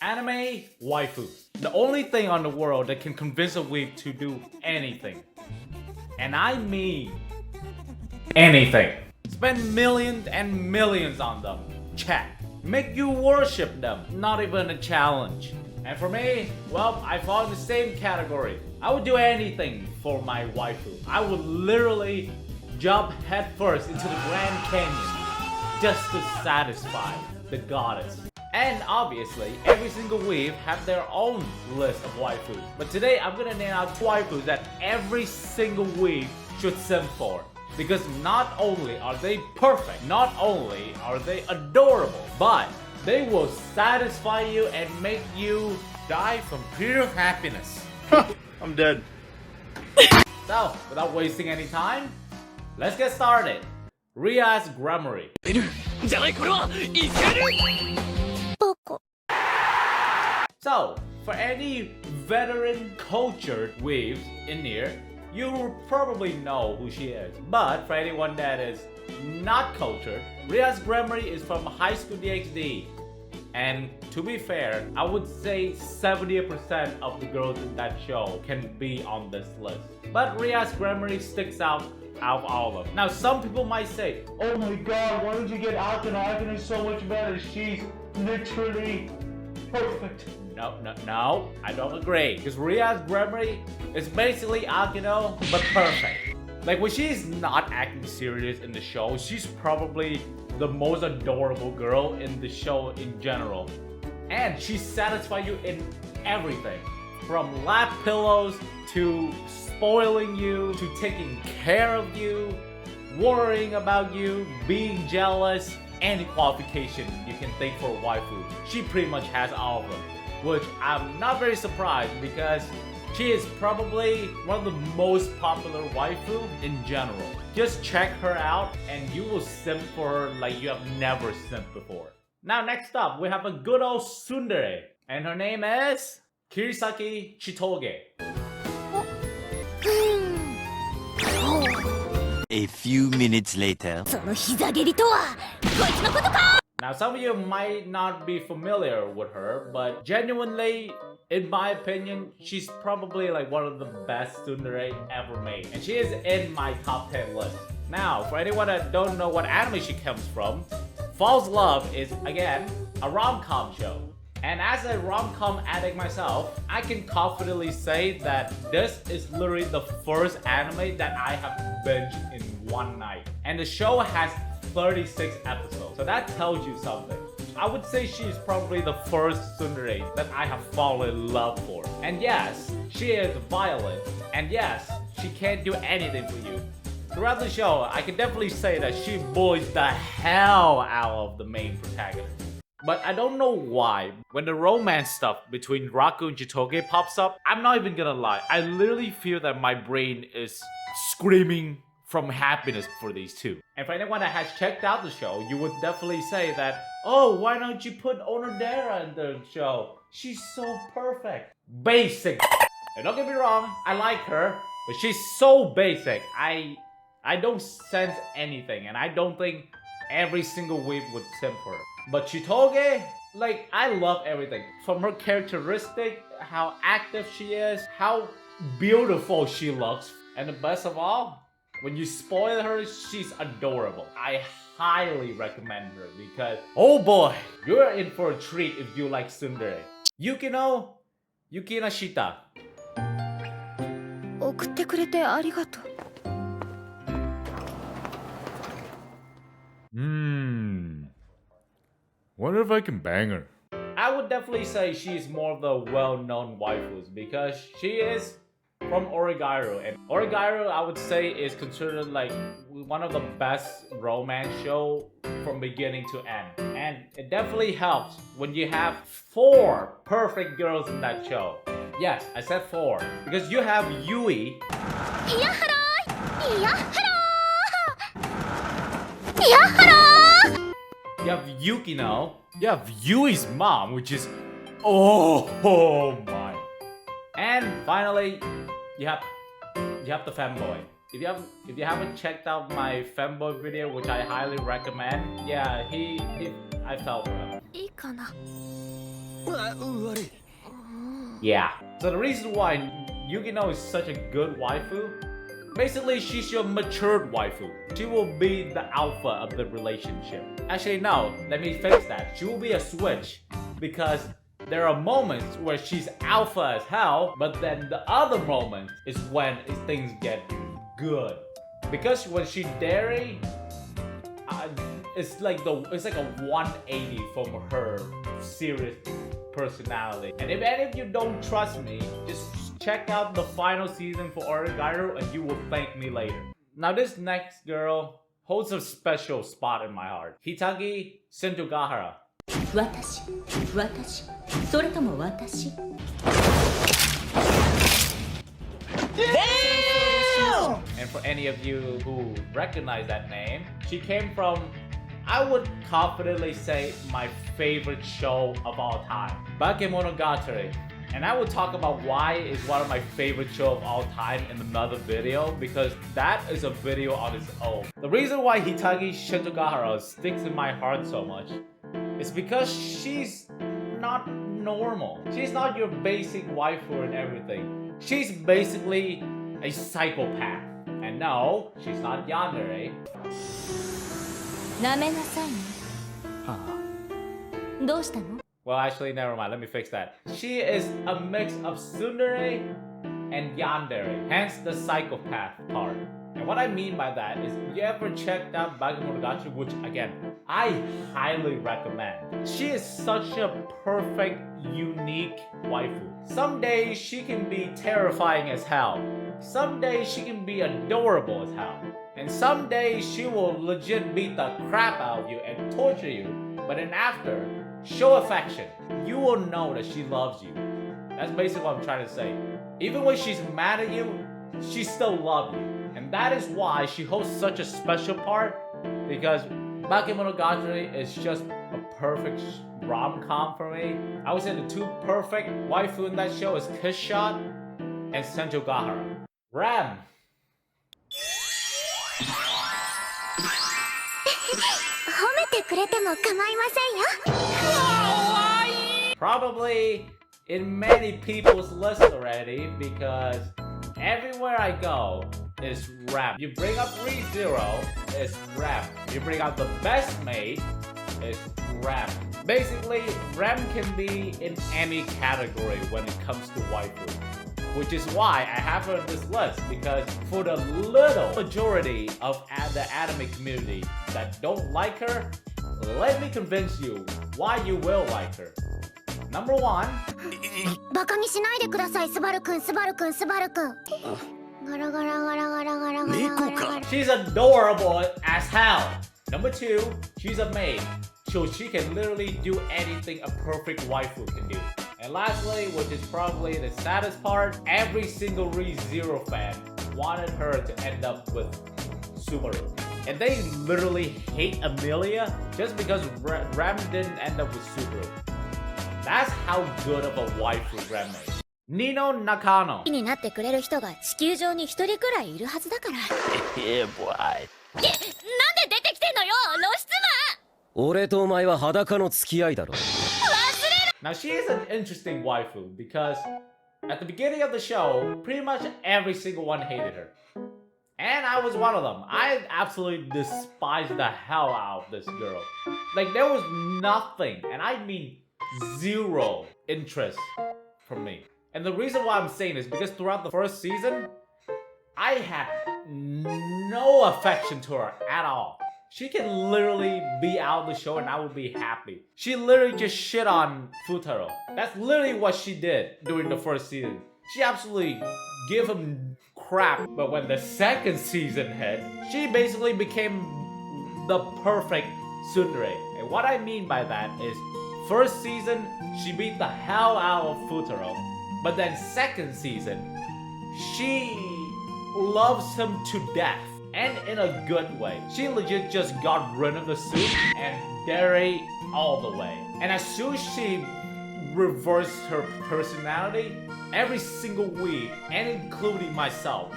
Anime waifu. The only thing on the world that can convince a weeb to do anything. And I mean anything. Spend millions and millions on them. Check. Make you worship them. Not even a challenge. And for me, well, I fall in the same category. I would do anything for my waifu. I would literally jump headfirst into the Grand Canyon just to satisfy the goddess. And obviously, every single weeb have their own list of waifus. But today, I'm gonna name out waifus that every single weeb should simp for. Because not only are they perfect, not only are they adorable, but they will satisfy you and make you die from pure happiness. I'm dead. So, without wasting any time, let's get started. Ria's Grammary. So, for any veteran cultured weaves in here, you probably know who she is. But for anyone that is not cultured, Ria's Grammary is from High School DxD. And to be fair, I would say 70% of the girls in that show can be on this list. But Ria's Grammary sticks out of all of them. Now some people might say, oh my god, why did you get Akina? Akina is so much better. She's literally perfect. No, I don't agree. Because Ria's Grammary is basically Akino, but perfect. Like when she's not acting serious in the show, she's probably the most adorable girl in the show in general. And she satisfies you in everything. From lap pillows, to spoiling you, to taking care of you, worrying about you, being jealous, any qualification you can think for a waifu. She pretty much has all of them. Which I'm not very surprised because she is probably one of the most popular waifu in general. Just check her out and you will simp for her like you have never simped before. Now next up, we have a good old tsundere. And her name is Kirisaki Chitoge. A few minutes later. Now some of you might not be familiar with her, but genuinely, in my opinion, she's probably like one of the best tsundere ever made. And she is in my top 10 list. Now, for anyone that don't know what anime she comes from, False Love is, again, a rom-com show. And as a rom-com addict myself, I can confidently say that this is literally the first anime that I have binged in one night. And the show has 36 episodes, so that tells you something. I would say she's probably the first tsundere that I have fallen in love for. And yes, she is violent, and yes, she can't do anything for you. Throughout the show, I can definitely say that she bullies the hell out of the main protagonist. But I don't know why, when the romance stuff between Raku and Chitoge pops up, I'm not even gonna lie, I literally feel that my brain is screaming from happiness for these two. And for anyone that has checked out the show, you would definitely say that, oh, why don't you put Onodera in the show? She's so perfect. Basic. And don't get me wrong, I like her, but she's so basic. I don't sense anything, and I don't think every single weeb would simp for her. But Chitoge, like, I love everything. From her characteristic, how active she is, how beautiful she looks, and the best of all, when you spoil her, she's adorable. I highly recommend her because, oh boy, you're in for a treat if you like tsundere. Yugino, Yukinashita. Wonder if I can bang her. I would definitely say she's more of the well-known waifus because she is from Origairu, and Origairu I would say is considered like one of the best romance show from beginning to end. And it definitely helps when you have 4 perfect girls in that show. Yes, I said 4 because you have Yui. You have Yugino. You have Yui's mom, which is oh my. And finally, you have the femboy. If you haven't checked out my femboy video, which I highly recommend, yeah, I fell for him. Yeah. So the reason why Yugino is such a good waifu, basically she's your matured waifu. She will be the alpha of the relationship. Actually no, let me fix that. She will be a switch because there are moments where she's alpha as hell, but then the other moment is when things get good. Because when she dairy, it's like a 180 from her serious personality. And if any of you don't trust me, just check out the final season for Origairu and you will thank me later. Now this next girl holds a special spot in my heart. Hitagi Sentogahara. 私それとも私 And for any of you who recognize that name, she came from, I would confidently say, my favorite show of all time, Bakemonogatari. And I will talk about why it's one of my favorite shows of all time in another video, because that is a video on its own. The reason why Hitagi Sentogahara sticks in my heart so much is because she's not normal. She's not your basic waifu and everything. She's basically a psychopath. And no, she's not yandere. なめなさいねどうしたの Well, actually, never mind. Let me fix that. She is a mix of tsundere and yandere, hence the psychopath part. And what I mean by that is, you ever checked out Bakemonogatari, which again, I highly recommend. She is such a perfect, unique waifu. Some days she can be terrifying as hell. Some days she can be adorable as hell. And some days she will legit beat the crap out of you and torture you. But then after, show affection. You will know that she loves you. That's basically what I'm trying to say. Even when she's mad at you, she still loves you. And that is why she holds such a special part, because Bakemonogatari is just a perfect rom-com for me. I would say the two perfect waifu in that show is Kiss Shot and Sentogahara. Ram! 褒めてくれても構いませんよ Probably in many people's list already, because everywhere I go is Ram. You bring up ReZero, it's Ram. You bring out the best mate, it's Ram. Basically, Ram can be in any category when it comes to waifu. Which is why I have her on this list, because for the little majority of the anime community that don't like her, let me convince you why you will like her. Number one, バカにしないでくださいスバルくんスバルくんスバルくんガラガラガラガラガラガラガラガラ she's adorable as hell. Number two, she's a maid, so she can literally do anything a perfect waifu can do. And lastly, which is probably the saddest part, every single ReZero fan wanted her to end up with Subaru. And they literally hate Amelia just because Ram didn't end up with Subaru. That's how good of a waifu Ram is. Nino Nakano. になってくれる人が地球上に一人くらいいるはずだから Yeah, boy. なんで出てきてんのよ露出俺とお前は裸の付き合いだろ Now she is an interesting waifu because at the beginning of the show, pretty much every single one hated her. And I was one of them. I absolutely despised the hell out of this girl. Like there was nothing, and I mean zero interest from me. And the reason why I'm saying this is because throughout the first season, I had no affection to her at all. She can literally be out of the show and I would be happy. She literally just shit on Futaro. That's literally what she did during the first season. She absolutely gave him crap. But when the second season hit, she basically became the perfect tsundere. And what I mean by that is, first season, she beat the hell out of Futaro. But then second season, she loves him to death. And in a good way. She legit just got rid of the suit and dairy all the way. And as soon as she reversed her personality, every single week, and including myself,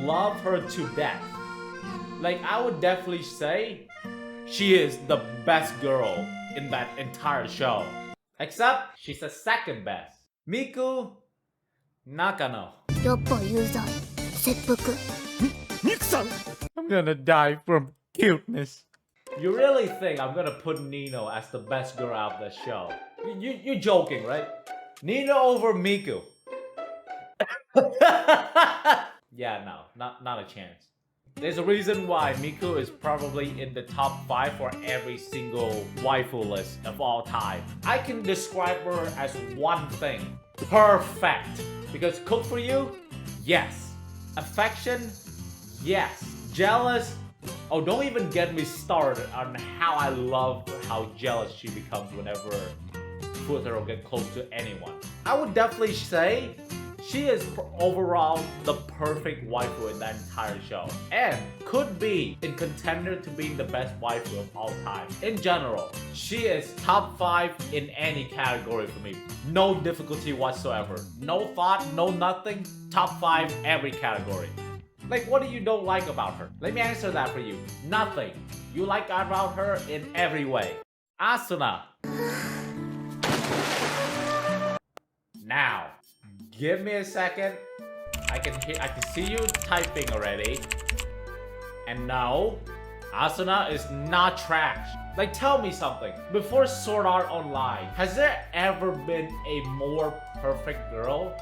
love her to death. Like, I would definitely say she is the best girl in that entire show. Except she's the second best. Miku, Nakano. やっぱ有罪切腹 I'm gonna die from cuteness. You really think I'm gonna put Nino as the best girl out of the show? You're joking, right? Nino over Miku. Yeah, no, not a chance. There's a reason why Miku is probably in the top 5 for every single waifu list of all time. I can describe her as one thing. Perfect. Because cook for you? Yes. Affection? Yes. Jealous? Oh, don't even get me started on how I love how jealous she becomes whenever Futaro gets close to anyone. I would definitely say she is overall the perfect waifu in that entire show, and could be in contender to being the best waifu of all time. In general, she is top 5 in any category for me. No difficulty whatsoever. No thought, no nothing. Top 5 every category. Like, what do you don't like about her? Let me answer that for you. Nothing. You like about her in every way. Asuna. Now, give me a second. I can see you typing already. And no, Asuna is not trash. Like, tell me something. Before Sword Art Online, has there ever been a more perfect girl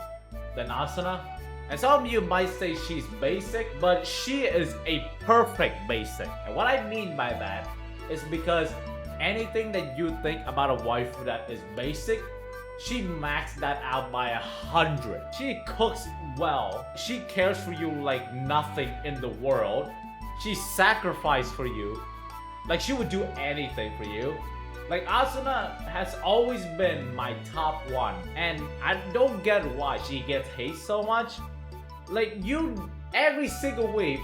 than Asuna? And some of you might say she's basic, but she is a perfect basic. And what I mean by that is because anything that you think about a waifu that is basic, she maxed that out by 100. She cooks well. She cares for you like nothing in the world. She sacrificed for you. Like, she would do anything for you. Like, Asuna has always been my top 1. And I don't get why she gets hate so much. Like, you, every single week,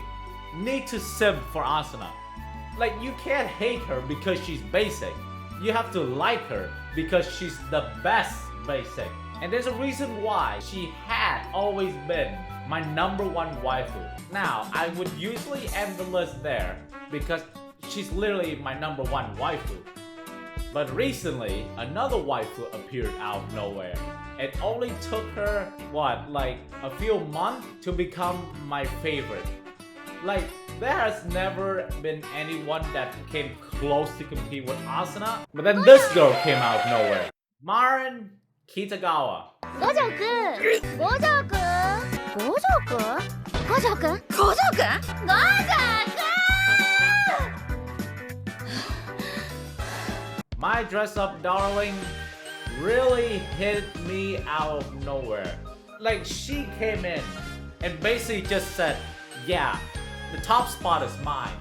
need to simp for Asuna. Like, you can't hate her because she's basic. You have to like her because she's the best basic. And there's a reason why she had always been my #1 waifu. Now, I would usually end the list there because she's literally my #1 waifu. But recently, another waifu appeared out of nowhere. It only took her, what, like a few months to become my favorite. Like, there has never been anyone that came close to compete with Asuna. But then this girl came out of nowhere. Maran Kitagawa. 五条くん五条くん五条くん五条くん五条くん五条くん My dress up darling really hit me out of nowhere. Like, she came in and basically just said, yeah, the top spot is mine.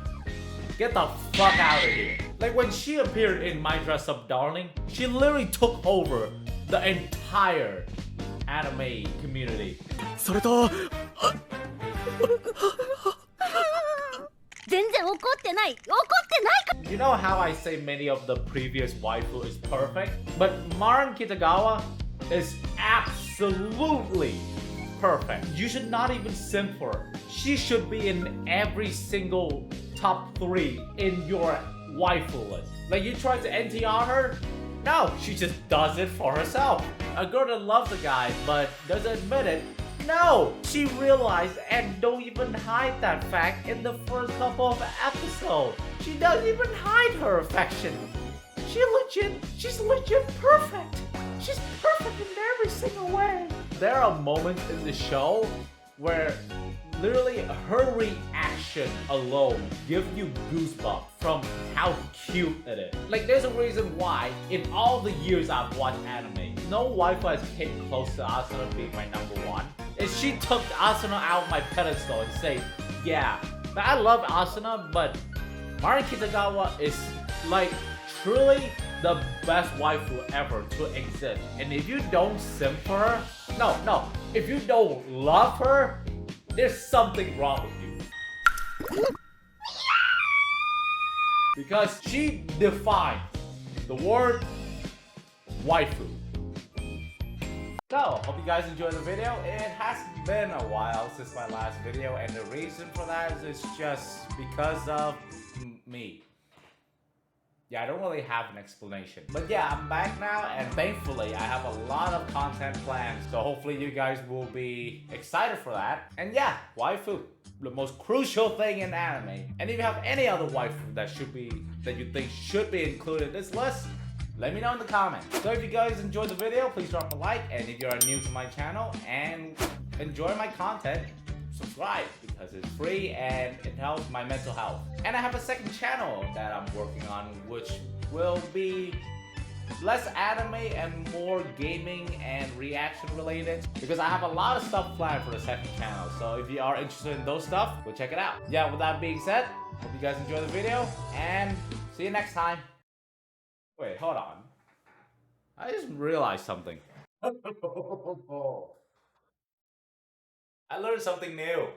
Get the fuck out of here. Like, when she appeared in My Dress Up Darling, she literally took over the entire anime community. それと全然怒ってない怒ってないか You know how I say many of the previous waifu is perfect? But Maran Kitagawa is absolutely perfect. You should not even simp for her. She should be in every single top 3 in your waifu list. Like, you try to NTR her? No, she just does it for herself. A girl that loves a guy but doesn't admit it. No, she realized and don't even hide that fact in the first couple of episodes. She doesn't even hide her affection. She's legit perfect. She's perfect in every single way. There are moments in the show where literally her reaction alone gives you goosebumps from how cute it is. Like, there's a reason why in all the years I've watched anime, no waifu has came close to Asuna being my #1. Is she took Asuna out of my pedestal and say, yeah, I love Asuna, but Maran Kitagawa is like truly the best waifu ever to exist. And if you don't simp for her, no, if you don't love her, there's something wrong with you. Because she defines the word waifu. So, hope you guys enjoyed the video. It has been a while since my last video, and the reason for that is just because of me. Yeah, I don't really have an explanation. But yeah, I'm back now, and thankfully I have a lot of content planned. So hopefully you guys will be excited for that. And yeah, waifu, the most crucial thing in anime. And if you have any other waifu that you think should be included in this list, let me know in the comments. So if you guys enjoyed the video, please drop a like. And if you're new to my channel and enjoy my content, subscribe because it's free and it helps my mental health. And I have a second channel that I'm working on, which will be less anime and more gaming and reaction related, because I have a lot of stuff planned for the second channel. So if you are interested in those stuff, go check it out. Yeah, with that being said, hope you guys enjoy the video and see you next time. Wait, hold on. I just realized something. I learned something new.